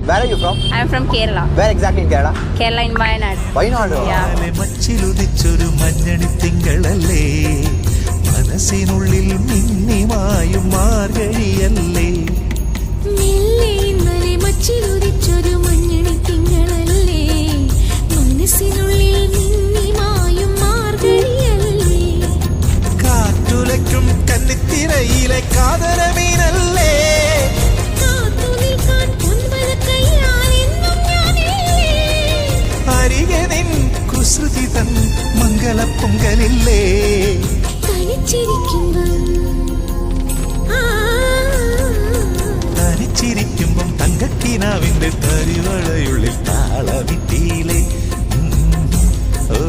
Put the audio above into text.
Where are you from? I'm from Kerala. Where exactly in Kerala? Kerala in Wayanad. Wayanad. Yeah. മച്ചിലുദിച്ചൊരു മഞ്ഞണി തിങ്കളല്ലേ മനസ്സിനുള്ളിൽ മിന്നിമായും മാർഗഴിയല്ലേ മെല്ലെ ഇന്നലെ മച്ചിലുദിച്ചൊരു മഞ്ഞണി തിങ്കളല്ലേ മനസ്സിനുള്ളിൽ മിന്നിമായും മാർഗഴിയല്ലേ കാറ്റുലയ്ക്കും കന്നിത്തിരയിലെ കാതരമീനല്ലേ അരികെ നിൻ കുസൃതി തൻ മംഗളപ്പൊങ്കലില്ലേ തനിച്ചിരിക്കുമ്പം തങ്കക്കിനാവിന്റെ തരിവളയുള്ളിൽ താളവിട്ടിയിലെ ഓ